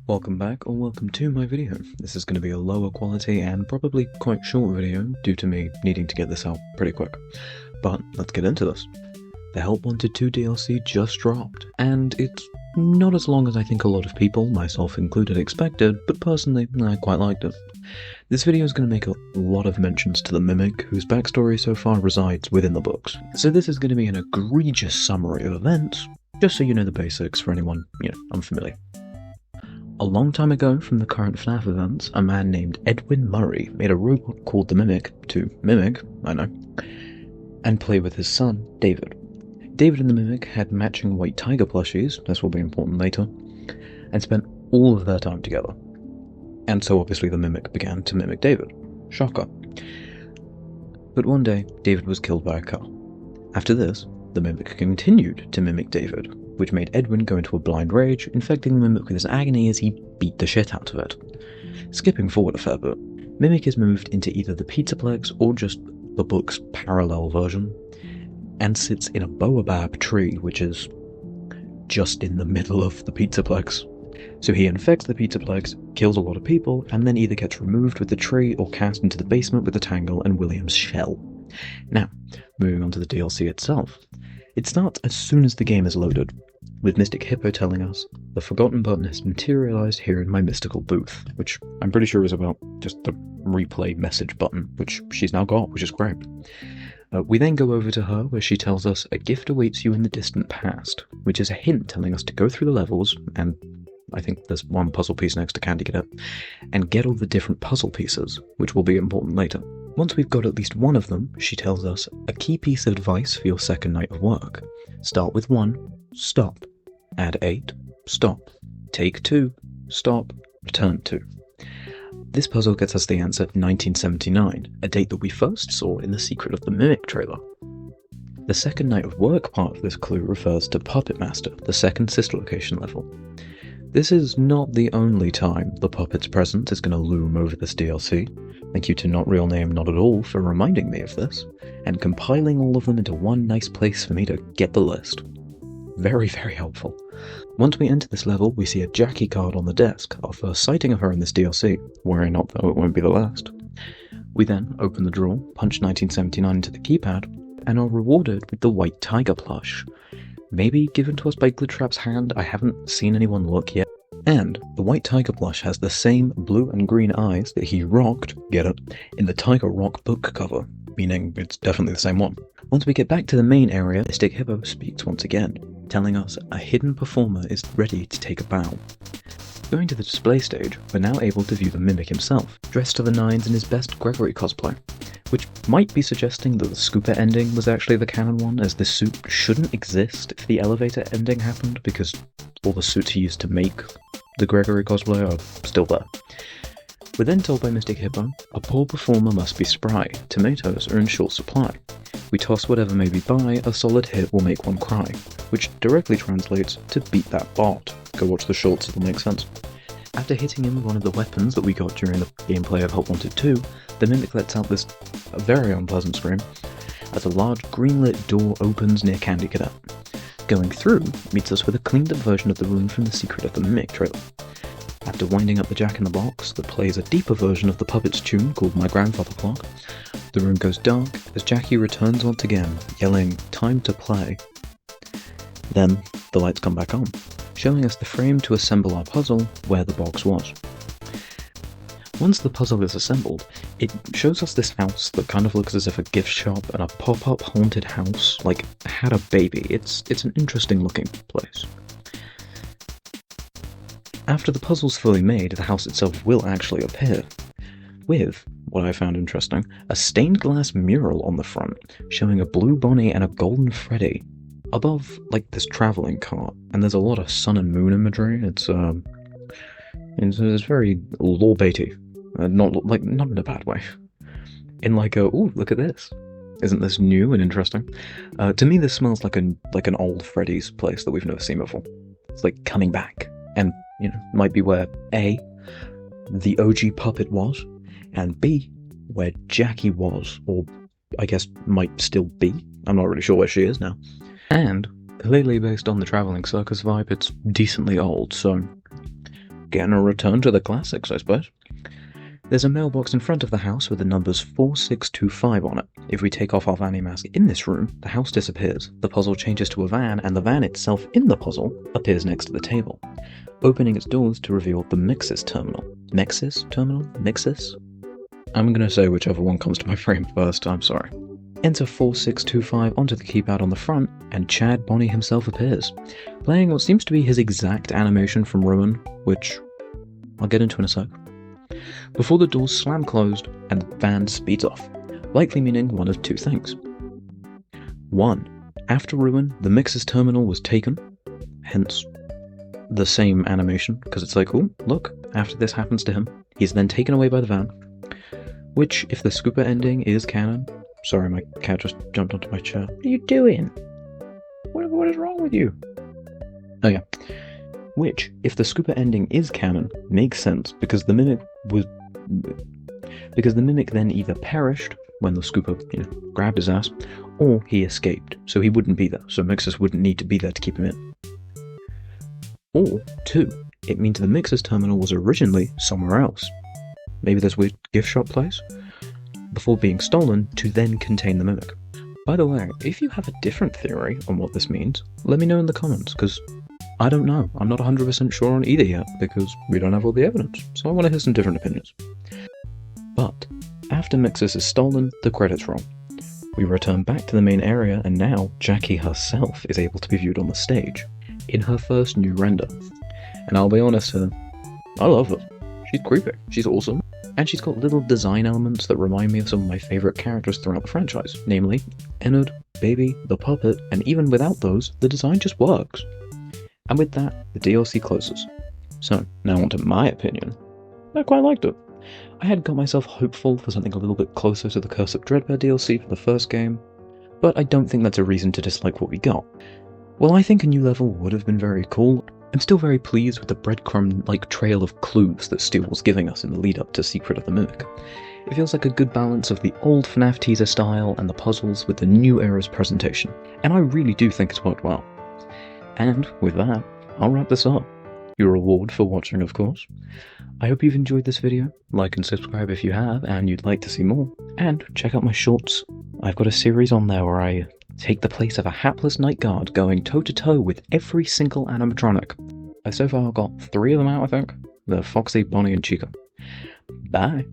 Welcome back, or welcome to my video. This is going to be a lower quality and probably quite short video due to me needing to get this out pretty quick. But let's get into this. The Help Wanted 2 DLC just dropped, and it's not as long as I think a lot of people, myself included, expected, but personally, I quite liked it. This video is going to make a lot of mentions to the Mimic, whose backstory so far resides within the books. So this is going to be an egregious summary of events, just so you know the basics for anyone, unfamiliar. A long time ago from the current FNAF events, a man named Edwin Murray made a robot called the Mimic to mimic, and play with his son, David. David and the Mimic had matching white tiger plushies, this will be important later, and spent all of their time together. And so obviously the Mimic began to mimic David. Shocker. But one day, David was killed by a car. After this, the Mimic continued to mimic David, which made Edwin go into a blind rage, infecting the Mimic with his agony as he beat the shit out of it. Skipping forward a fair bit, Mimic is moved into either the Pizzaplex or just the book's parallel version, and sits in a baobab tree, which is just in the middle of the Pizzaplex. So he infects the Pizzaplex, kills a lot of people, and then either gets removed with the tree or cast into the basement with the Tangle and William's shell. Now, moving on to the DLC itself. It starts as soon as the game is loaded, with Mystic Hippo telling us, "The forgotten button has materialized here in my mystical booth," which I'm pretty sure is about just the replay message button, which she's now got, which is great. We then go over to her, where she tells us, "A gift awaits you in the distant past," which is a hint telling us to go through the levels, and I think there's one puzzle piece next to Candy Cadet, and get all the different puzzle pieces, which will be important later. Once we've got at least one of them, she tells us, "A key piece of advice for your second night of work. Start with 1, stop. Add 8, stop. Take 2, stop. Return 2. This puzzle gets us the answer 1979, a date that we first saw in the Secret of the Mimic trailer. The second night of work part of this clue refers to Puppet Master, the second sister location level. This is not the only time the puppet's presence is going to loom over this DLC. Thank you to Not Real Name Not At All for reminding me of this, and compiling all of them into one nice place for me to get the list. Very, very helpful. Once we enter this level, we see a Jackie card on the desk, our first sighting of her in this DLC, worry not though it won't be the last. We then open the drawer, punch 1979 into the keypad, and are rewarded with the white tiger plush. Maybe given to us by Glitchtrap's hand, I haven't seen anyone look yet. And the white tiger plush has the same blue and green eyes that he rocked, get it, in the Tiger Rock book cover, meaning it's definitely the same one. Once we get back to the main area, Mystic Hippo speaks once again, telling us a hidden performer is ready to take a bow. Going to the display stage, we're now able to view the Mimic himself, dressed to the nines in his best Gregory cosplay, which might be suggesting that the Scooper ending was actually the canon one, as this suit shouldn't exist if the elevator ending happened, because all the suits he used to make the Gregory cosplay are still there. We're then told by Mystic Hippo, a poor performer must be spry, tomatoes are in short supply. We toss whatever may be by, a solid hit will make one cry, which directly translates to beat that bot. Go watch the shorts, it'll make sense. After hitting him with one of the weapons that we got during the gameplay of Help Wanted 2, the Mimic lets out this very unpleasant scream as a large green-lit door opens near Candy Cadet. Going through meets us with a cleaned-up version of the room from the Secret of the Mimic trailer. After winding up the Jack-in-the-Box that plays a deeper version of the Puppets tune called My Grandfather Clock, the room goes dark as Jackie returns once again, yelling, "Time to play." Then the lights come back on, showing us the frame to assemble our puzzle where the box was. Once the puzzle is assembled, it shows us this house that kind of looks as if a gift shop and a pop-up haunted house, had a baby. It's an interesting looking place. After the puzzle's fully made, the house itself will actually appear, with, what I found interesting, a stained glass mural on the front, showing a blue Bonnie and a golden Freddy, above, this travelling cart, and there's a lot of sun and moon imagery. It's very lore-baity. Not in a bad way. In ooh, look at this. Isn't this new and interesting? To me, this smells like an old Freddy's place that we've never seen before. It's coming back. And, might be where A, the OG puppet was, and B, where Jackie was, or I guess might still be. I'm not really sure where she is now. And, clearly based on the travelling circus vibe, it's decently old, so getting a return to the classics, I suppose. There's a mailbox in front of the house with the numbers 4625 on it. If we take off our vanny mask in this room, the house disappears, the puzzle changes to a van, and the van itself in the puzzle appears next to the table, opening its doors to reveal the mixus terminal. Mixus terminal? Mixus? I'm gonna say whichever one comes to my brain first, I'm sorry. Enter 4625 onto the keypad on the front, and Chad Bonnie himself appears, playing what seems to be his exact animation from Ruin, which I'll get into in a sec. Before the doors slam closed and the van speeds off, likely meaning one of two things. 1. After Ruin, the mixer's terminal was taken, hence the same animation, because it's like, oh, look, after this happens to him, he's then taken away by the van, which, if the scooper ending is canon, sorry, my cat just jumped onto my chair. What are you doing? What is wrong with you? Oh yeah. Which, if the scooper ending is canon, makes sense because the mimic then either perished when the scooper, grabbed his ass, or he escaped, so he wouldn't be there. So Mixus wouldn't need to be there to keep him in. Or 2, it means the Mixus terminal was originally somewhere else. Maybe this weird gift shop place, before being stolen to then contain the mimic. By the way, if you have a different theory on what this means, let me know in the comments, because I don't know. I'm not 100% sure on either yet, because we don't have all the evidence, so I want to hear some different opinions. But, after Mixus is stolen, the credits roll. We return back to the main area, and now Jackie herself is able to be viewed on the stage, in her first new render. And I'll be honest here, I love her. She's creepy, she's awesome, and she's got little design elements that remind me of some of my favourite characters throughout the franchise, namely Ennard, Baby, the puppet, and even without those, the design just works. And with that, the DLC closes. So, now on to my opinion. I quite liked it. I had got myself hopeful for something a little bit closer to the Curse of Dreadbear DLC for the first game, but I don't think that's a reason to dislike what we got. While I think a new level would have been very cool, I'm still very pleased with the breadcrumb-like trail of clues that Steel was giving us in the lead-up to Secret of the Mimic. It feels like a good balance of the old FNAF teaser style and the puzzles with the new era's presentation, and I really do think it's worked well. And with that, I'll wrap this up. Your reward for watching, of course. I hope you've enjoyed this video. Like and subscribe if you have and you'd like to see more. And check out my shorts. I've got a series on there where I take the place of a hapless night guard going toe-to-toe with every single animatronic. I've so far got 3 of them out, I think. The Foxy, Bonnie, and Chica. Bye.